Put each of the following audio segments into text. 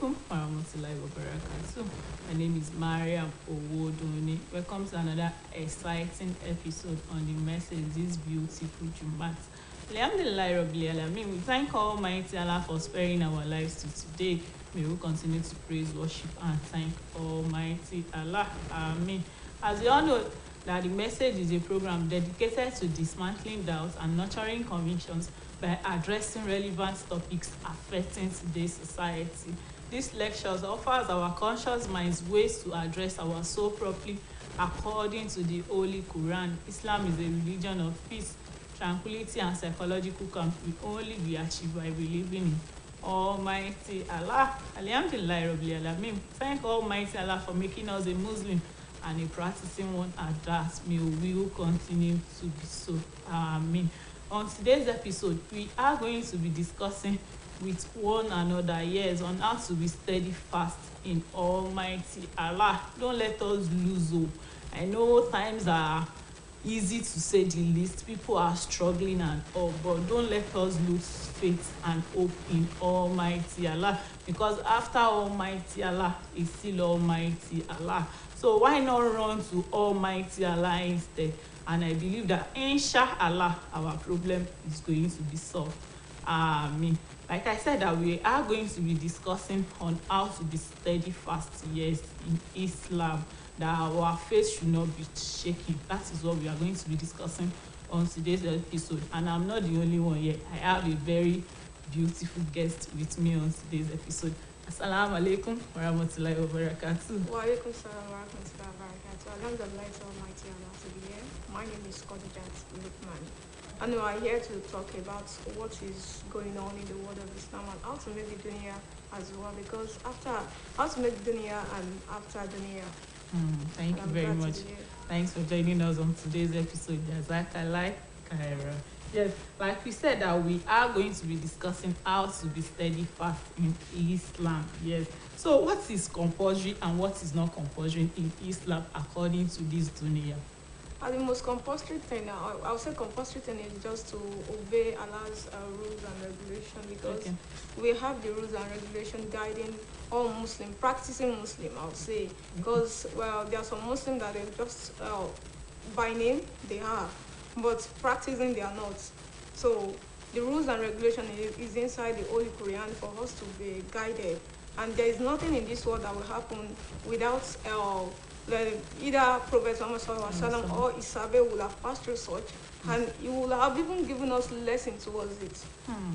alaikum warahmatullahi wabarakatuh. My name is Mariam Owodoni. Welcome to another exciting episode on the message this beautiful Jumat. Alhamdulillah Rabbil Alamin. We thank Almighty Allah for sparing our lives to today. May we continue to praise, worship, and thank Almighty Allah. Amen. As you all know, that the message is a program dedicated to dismantling doubts and nurturing convictions by addressing relevant topics affecting today's society. This lectures offers our conscious minds ways to address our soul properly according to the Holy Quran. Islam is a religion of peace, tranquility, and psychological calm will only be achieved by believing in Almighty Allah. Alhamdulillah Rabbil Alamin. Thank Almighty Allah for making us a Muslim and a practicing one at that. May we will continue to be so. Amen. On today's episode, we are going to be discussing with one another, yes, on how to be steadfast in Almighty Allah. Don't let us lose hope. I know times are easy to say the least. People are struggling and all, but don't let us lose faith and hope in Almighty Allah, because after Almighty Allah is still Almighty Allah. So why not run to Almighty Allah instead? And I believe that inshallah our problem is going to be solved. Amen. Like I said, that we are going to be discussing on how to be steadfast, yes, in Islam, that our faith should not be shaken. That is what we are going to be discussing on today's episode. And I'm not the only one yet. I have a very beautiful guest with me on today's episode. Assalamu alaikum warahmatullahi wabarakatuh. Wa alaikum salam wa rahmatullahi wa barakatuh. Alhamdulillah to Almighty Allah to be here. My name is Khadijat Lukman. And we are here to talk about what is going on in the world of Islam and how to make the dunya as well. Because how to make the dunya and after dunya. Thank you very much. Thanks for joining us on today's episode. Jazakallah Khaira. Yes, like we said, that we are going to be discussing how to be steadfast in Islam. Yes. So what is compulsory and what is not compulsory in Islam according to this dunya? The most compulsory thing, I would say compulsory thing is just to obey Allah's rules and regulations, because we have the rules and regulations guiding all Muslim, practicing Muslim, I would say. Because, well, there are some Muslims that they just, by name, they are, but practicing they are not. So the rules and regulation is inside the Holy Quran for us to be guided. And there is nothing in this world that will happen without either Prophet Muhammad SAW or Isabe will have passed through such, and he will have even given us lesson towards it.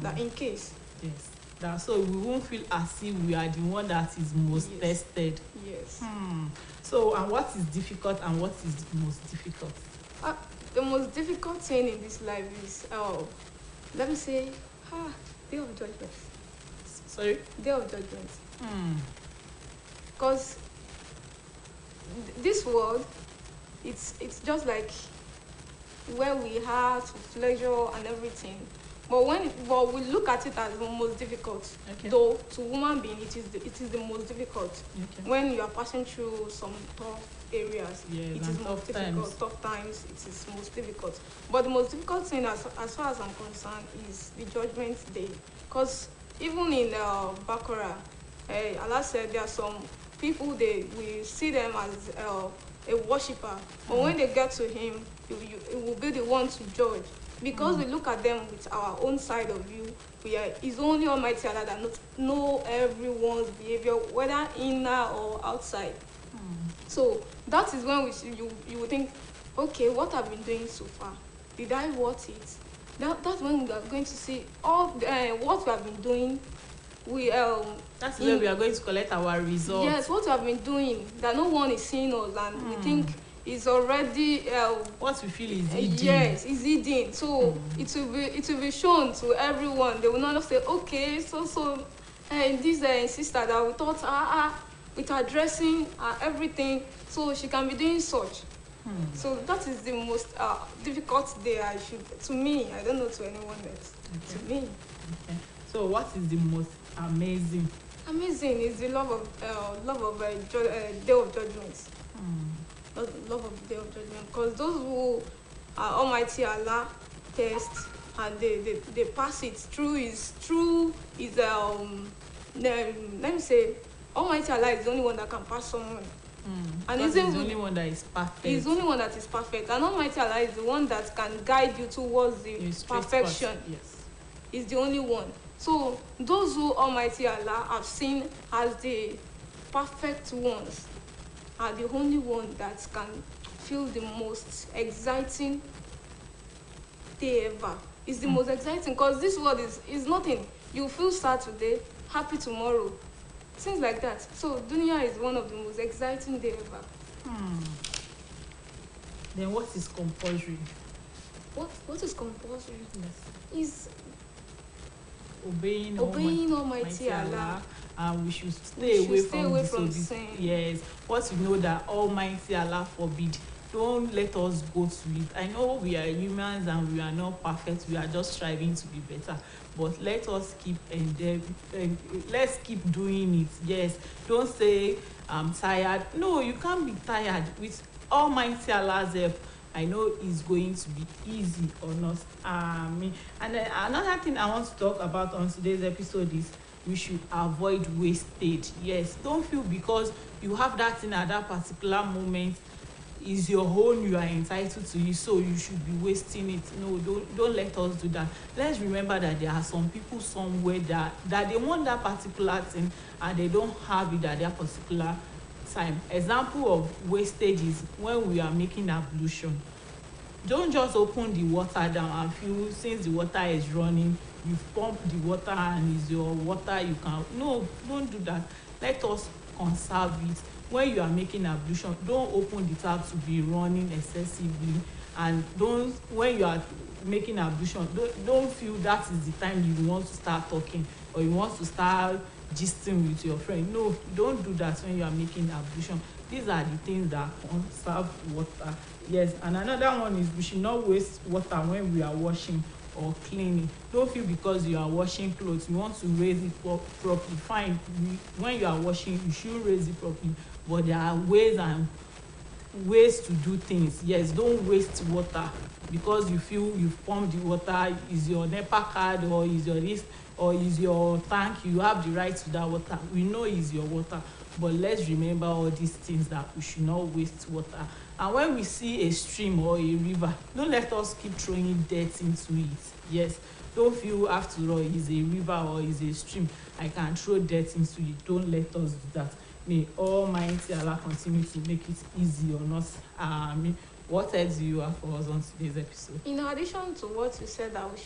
That in case. Yes. That so we won't feel as if we are the one that is most tested. Yes. So, and what is difficult and what is the most difficult? The most difficult thing in this life is, let me say, Day of Judgment. Sorry? Day of Judgment. Because this world, it's just like where we have pleasure and everything. But we look at it as the most difficult, though to human being it is the most difficult. When you are passing through some tough areas, it is most difficult. Tough times, it is most difficult. But the most difficult thing, as far as I'm concerned, is the Judgment Day. Because even in Baqarah, Allah said there are some people we see them as a worshipper, but when they get to Him, He will be the one to judge. Because we look at them with our own side of view, it's only Almighty Allah that know everyone's behavior, whether inner or outside. So that is when you will think, okay, what I've been doing so far, did I worth it? That's when we are going to see all what we have been doing. That's where we are going to collect our results. Yes, what we have been doing, that no one is seeing us, and we think is already what we feel is hidden. Yes, is hidden. So it will be shown to everyone. They will not say, okay, so this sister that we thought with her dressing everything, so she can be doing such. So that is the most difficult day. To me, I don't know to anyone else. To me. So what is the most amazing? Amazing is the love of Day of Judgment. Love of Day of Judgment, because those who Almighty Allah test and they pass it through his let me say, Almighty Allah is the only one that can pass someone. And he's the only one that is perfect. He's the only one that is perfect. And Almighty Allah is the one that can guide you towards the perfection. Yes. He's the only one. So those who Almighty Allah have seen as the perfect ones are the only one that can feel the most exciting day ever. It's the most exciting, because this world is nothing. You feel sad today, happy tomorrow. Things like that. So dunya is one of the most exciting day ever. Then what is compulsory? What is compulsory? Yes. Is obeying Almighty Allah. And we should stay away from sin. Yes. What you know that Almighty Allah forbid. Don't let us go to it. I know we are humans and we are not perfect. We are just striving to be better. But let us keep let's keep doing it. Yes. Don't say I'm tired. No, you can't be tired. With Almighty Allah's help, I know it's going to be easy on us. And then another thing I want to talk about on today's episode is we should avoid wastage. Yes. Don't feel because you have that thing at that particular moment is your own, you are entitled to it, so you should be wasting it. No, don't let us do that. Let's remember that there are some people somewhere that they want that particular thing and they don't have it at that particular time. Example of wastage is when we are making ablution. Don't just open the water down and feel since the water is running, you pump the water and it's your water. You can don't do that. Let us conserve it. When you are making ablution, don't open the tap to be running excessively, and when you are making ablution, don't feel that is the time you want to start talking or you want to start gisting with your friend. No, don't do that when you are making ablution. These are the things that conserve water. Yes. And another one is we should not waste water when we are washing or cleaning. Don't feel because you are washing clothes you want to raise it properly. Fine, when you are washing you should raise it properly, but there are ways to do things. Yes. Don't waste water because you feel you've pumped the water. Is your NEPA card or is your this or is your tank, you have the right to that water. We know it's your water, but let's remember all these things that we should not waste water. And when we see a stream or a river, don't let us keep throwing dirt into it. Yes. Don't feel after all it's a river or it's a stream, I can throw dirt into it. Don't let us do that. May Almighty Allah continue to make it easy on us. What else do you have for us on today's episode? In addition to what you said, that we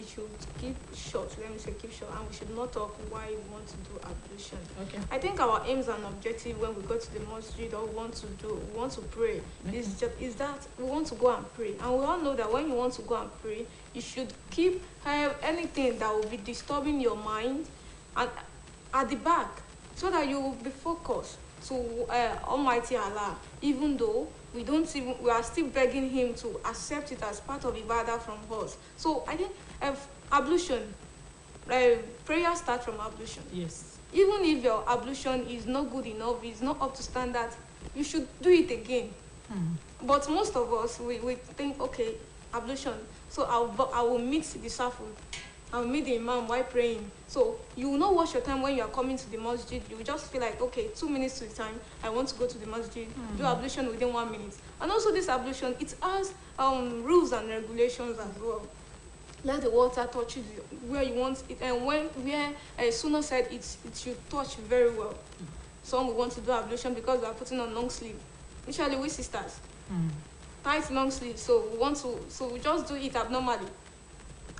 should keep short. Let me say keep short, and we should not talk why we want to do ablution. Okay. I think our aims and objective when we go to the masjid or we want to pray, Okay. is that we want to go and pray. And we all know that when you want to go and pray, you should keep anything that will be disturbing your mind at the back, so that you will be focused to Almighty Allah, even though we are still begging him to accept it as part of ibadah from us. So I think ablution, prayer starts from ablution. Yes. Even if your ablution is not good enough, is not up to standard, you should do it again. But most of us we think, okay, ablution, so I will meet the safu, I will meet the imam while praying. So you will not waste your time when you are coming to the masjid. You will just feel like, okay, 2 minutes to the time, I want to go to the masjid, do ablution within 1 minute. And also this ablution, it has rules and regulations as well. Let the water touch you where you want it, and where Sunnah said it should touch very well. Some will want to do ablution because we are putting on long sleeve. Usually we sisters, tight long sleeve, so we just do it abnormally.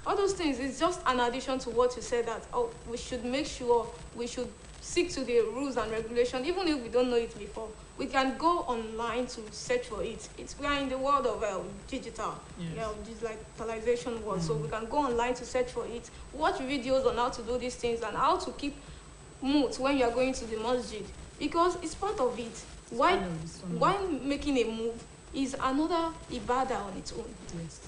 All those things is just an addition to what you said, that we should make sure we should stick to the rules and regulations, even if we don't know it before. We can go online to search for it. We are in the world of digital, digitalization world, so we can go online to search for it, watch videos on how to do these things and how to keep mute when you are going to the masjid, because it's part of it. Why making a move is another ibadah on its own. Yes.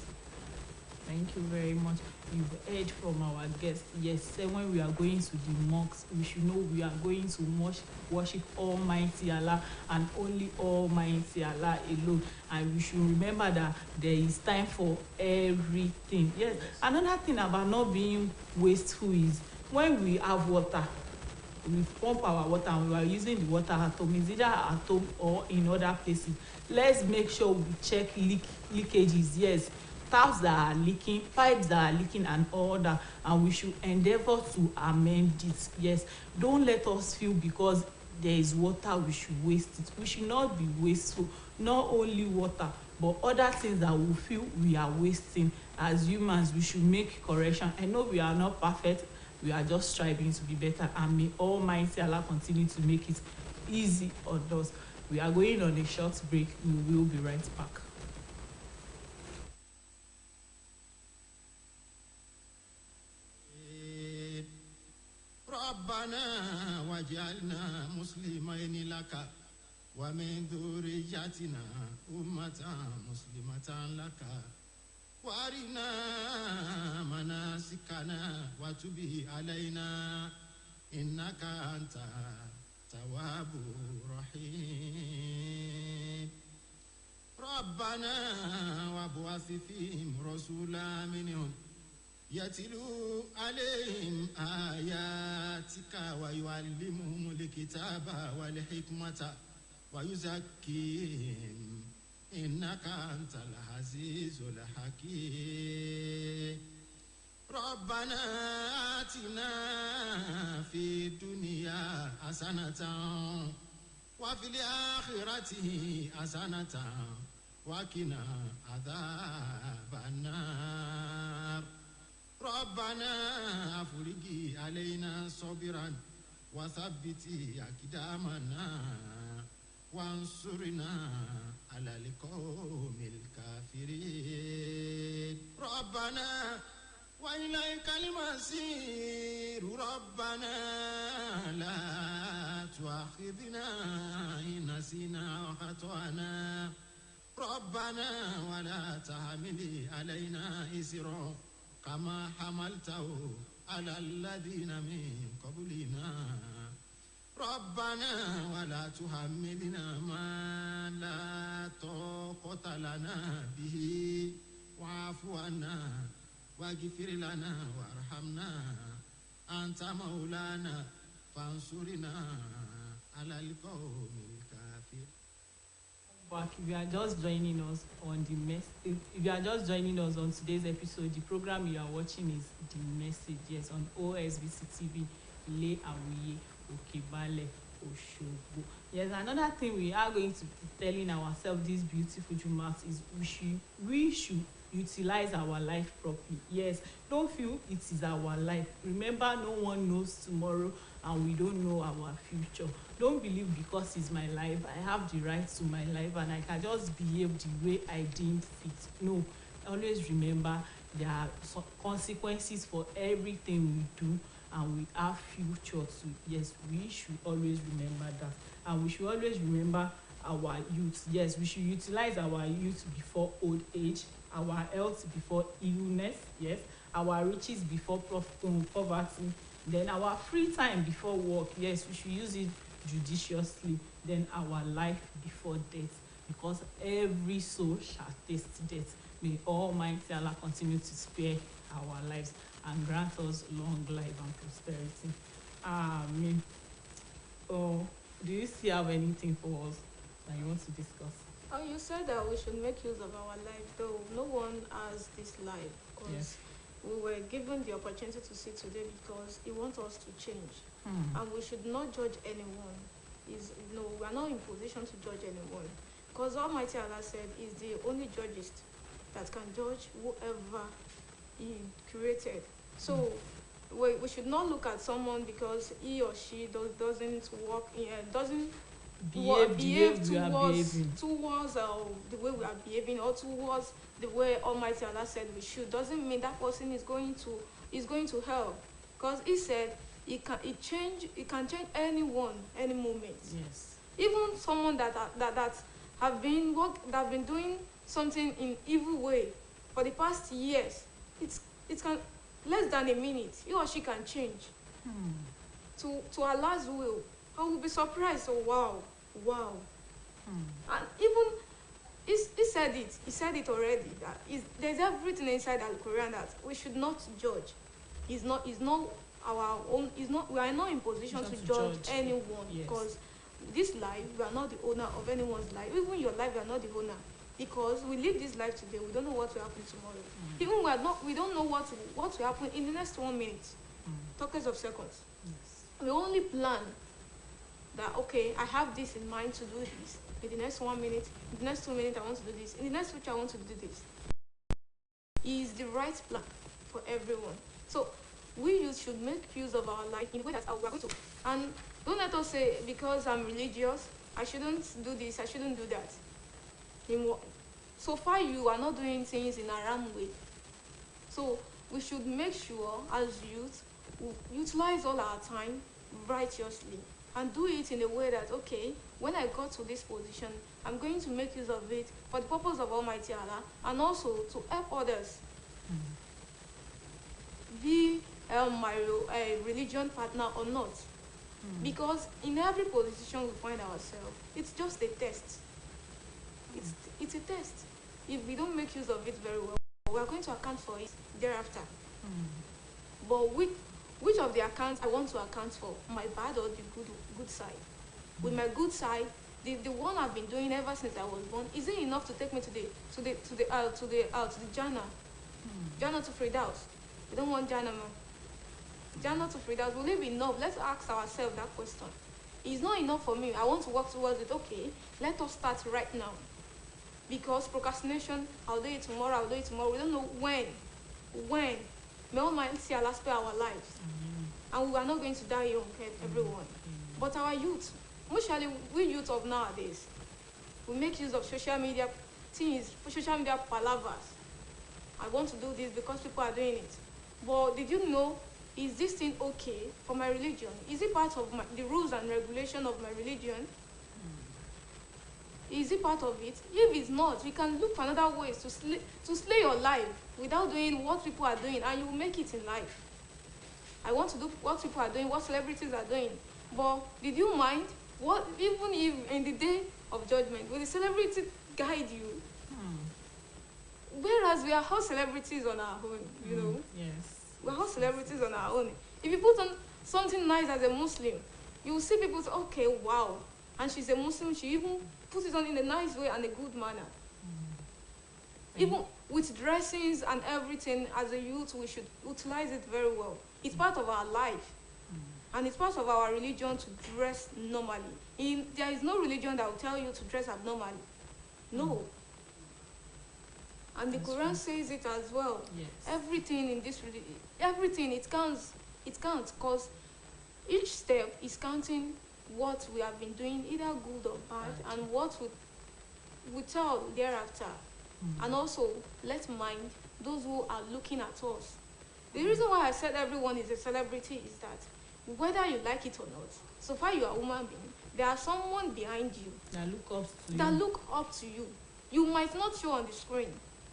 Thank you very much. You've heard from our guests. Yes, say when we are going to the mosque, we should know we are going to worship Almighty Allah and only Almighty Allah alone. And we should remember that there is time for everything. Yes. Another thing about not being wasteful is when we have water, we pump our water and we are using the water at home, it's either at home or in other places. Let's make sure we check leakages. Yes, taps that are leaking, pipes that are leaking and all that, and we should endeavor to amend it. Yes, don't let us feel because there is water we should waste it. We should not be wasteful. Not only water but other things that we feel we are wasting. As humans, we should make correction. I know we are not perfect, we are just striving to be better, and may Almighty Allah continue to make it easy on us. We are going on a short break. We will be right back. ربنا واجعلنا مسلمين لك ومن ذريتنا أمة مسلمة لك وارنا مناسكنا وتب علينا إنك أنت التواب الرحيم ربنا وابعث فيهم رسولا منهم يتلو عليهم آياتك ويعلمهم الكتاب والحكمة ويزكيهم إنك أنت العزيز الحكيم ربنا آتنا في الدنيا حسنة وفي الآخرة حسنة وقنا عذاب النار ربنا أفرج علينا صبرا وثبت أقدامنا وانصرنا على القوم الكافرين ربنا وإليك المصير ربنا لا تؤاخذنا إن نسينا وخطأنا ربنا ولا تحمل علينا إصرا كما حملته على الذين من قبلنا ربنا ولا تحملنا ما لا طاقة لنا به واعف عنا واغفر لنا وارحمنا أنت مولانا فانصرنا على القوم الكافرين. If you are just joining us on if you are just joining us on today's episode, the program you are watching is The Message. Yes, on OSBC TV, Ile Awuye, Okebale, Oshogbo. Yes, another thing we are going to be telling ourselves this beautiful Jumat is we should utilize our life properly. Yes, don't feel it is our life. Remember, no one knows tomorrow and we don't know our future. Don't believe because it's my life, I have the right to my life and I can just behave the way I deem fit. No, always remember there are some consequences for everything we do and we have future too. Yes, we should always remember that. And we should always remember our youth. Yes, we should utilize our youth before old age, our health before illness, yes, our riches before poverty, then our free time before work. Yes, we should use it judiciously. Then our life before death, because every soul shall taste death. May Almighty Allah continue to spare our lives and grant us long life and prosperity. Amen. Oh, do you still have anything for us that you want to discuss? Oh, you said that we should make use of our life, though no one has this life, because we were given the opportunity to see today because He wants us to change, and we should not judge anyone. We are not in position to judge anyone, because Almighty Allah said is the only judgist that can judge whoever He created. So we should not look at someone because he or she doesn't work doesn't behave towards the way we are behaving, or towards the way Almighty Allah said we should. Doesn't mean that person is going to help, because He said He can change anyone any moment. Yes. Even someone that have been doing something in evil way for the past years, it can less than a minute he or she can change to Allah's will, and we'll be surprised. So wow. And even he said it already, that there's everything inside Al Quran that we should not judge. He's not our own. Is not We are not in position Not to to judge judge. anyone, Yes. because this life, we are not the owner of anyone's life. Even your life, you are not the owner, because we live this life today. We don't know what will happen tomorrow. Even we don't know what will happen in the next 1 minute, tokens of seconds. Yes. We only plan that, okay, I have this in mind to do this. In the next 1 minute, in the next 2 minutes, I want to do this. In the next future, I want to do this. Is the right plan for everyone. So we should make use of our life in a way that we are going to. And don't let us say, because I'm religious, I shouldn't do this, I shouldn't do that. So far, you are not doing things in a haram way. So we should make sure, as youth, we utilize all our time righteously and do it in a way that, okay, when I got to this position, I'm going to make use of it for the purpose of Almighty Allah, and also to help others. Be my religion partner or not. Because in every position we find ourselves, it's just a test. It's a test. If we don't make use of it very well, we are going to account for it thereafter. But which of the accounts I want to account for? My bad or the good side? With my good side, the one I've been doing ever since I was born, is it enough to take me to the Jannah? Jannah to Firdaus. We don't want Jannah, man. Jannah to Firdaus. Will it be enough? Let's ask ourselves that question. It's not enough for me. I want to work towards it. Okay, let us start right now. Because procrastination, I'll do it tomorrow, We don't know when. May Almighty Allah spare our lives. And we are not going to die young, everyone. But our youth, mostly we youth of nowadays, we make use of social media things, social media palavers. I want to do this because people are doing it. But did you know, is this thing okay for my religion? Is it part of the rules and regulation of my religion? Is it part of it? If it's not, we can look for another ways to slay your life without doing what people are doing, and you will make it in life. I want to do what people are doing, what celebrities are doing. But did you mind what, even if in the day of judgment, will the celebrity guide you? Whereas we are all celebrities on our own, you know. Yes. We're all celebrities on our own. If you put on something nice as a Muslim, you will see people say, okay, wow. And she's a Muslim, she even puts it on in a nice way and a good manner. Even with dressings and everything, as a youth, we should utilize it very well. It's part of our life. And it's part of our religion to dress normally. There is no religion that will tell you to dress abnormally. No. And the Quran says it as well. Yes. Everything in this religion, everything, it counts. It counts, because each step is counting what we have been doing, either good or bad, and what we tell thereafter. And also, let's mind those who are looking at us. The reason why I said everyone is a celebrity is that whether you like it or not, so far you are a human being, there are someone behind you that look up to you. You might not show on the screen,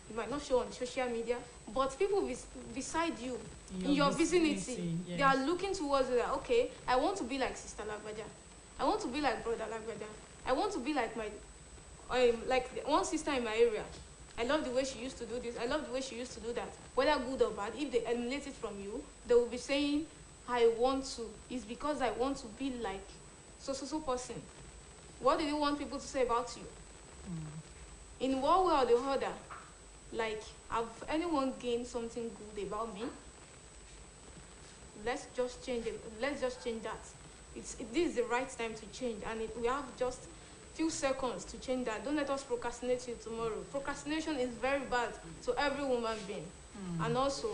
you might not show on social media, but people beside you, in your vicinity, yes, they are looking towards you that, okay, I want to be like Sister Lagbaja. I want to be like Brother Lagbaja. I want to be like like one sister in my area. I love the way she used to do this. I love the way she used to do that. Whether good or bad, if they emulate it from you, they will be saying, I want to. It's because I want to be like so person. What do you want people to say about you? In one way or the other, like, have anyone gained something good about me? Let's just change it. Let's just change that. This is the right time to change, and we have just few seconds to change that. Don't let us procrastinate till tomorrow. Procrastination is very bad to every human being. And also,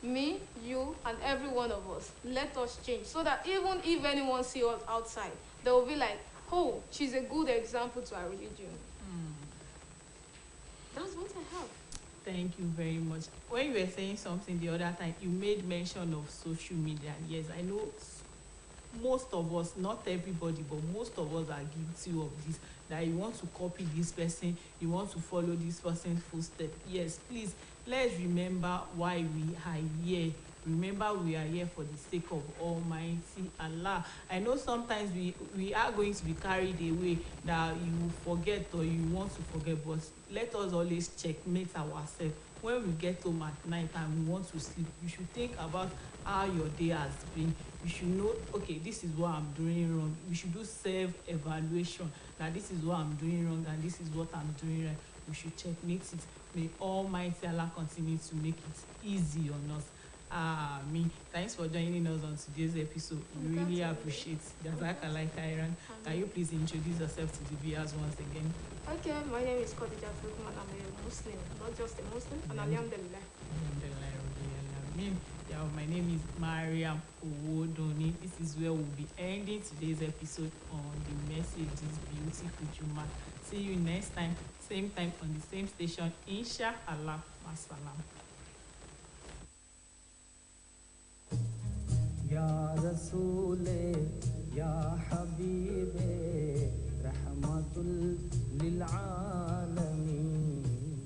me, you, and every one of us, let us change, so that even if anyone sees us outside, they will be like, oh, she's a good example to our religion. That's what I have. Thank you very much. When you were saying something the other time, you made mention of social media. Yes, I know most of us, not everybody, but most of us are guilty of this, that you want to copy this person, you want to follow this person's footsteps. Yes, please, let's remember why we are here. Remember, we are here for the sake of Almighty Allah. I know sometimes we are going to be carried away, that you forget or you want to forget, but let us always checkmate ourselves. When we get home at night and we want to sleep, we should think about how your day has been. You should know, okay, this is what I'm doing wrong. We should do self-evaluation, that this is what I'm doing wrong and this is what I'm doing right. We should checkmate it. May Almighty Allah continue to make it easy on us. Thanks for joining us on today's episode. We really appreciate it. Jazakallah khairan. Can you please introduce yourself to the viewers once again? Okay, my name is Khadija Lukman. I'm a Muslim, not just a Muslim, and alhamdulillah. Yeah, my name is Mariam Owodoni. This is where we'll be ending today's episode on the message is beautiful Juma. See you next time, same time on the same station. Inshallah. Masalam. Ya Rasoole, Ya Habibe, Rahmatul lil Alameen.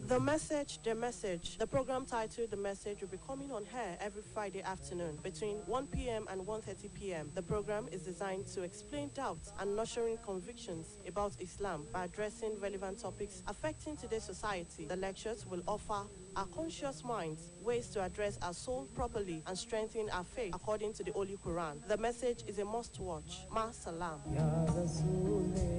The Message, The Message. The program titled The Message will be coming on air every Friday afternoon between 1 p.m. and 1:30 p.m. The program is designed to explain doubts and nurturing convictions about Islam by addressing relevant topics affecting today's society. The lectures will offer our conscious minds ways to address our soul properly and strengthen our faith according to the Holy Quran. The Message is a must-watch. Ma salam. Ya Rasoole.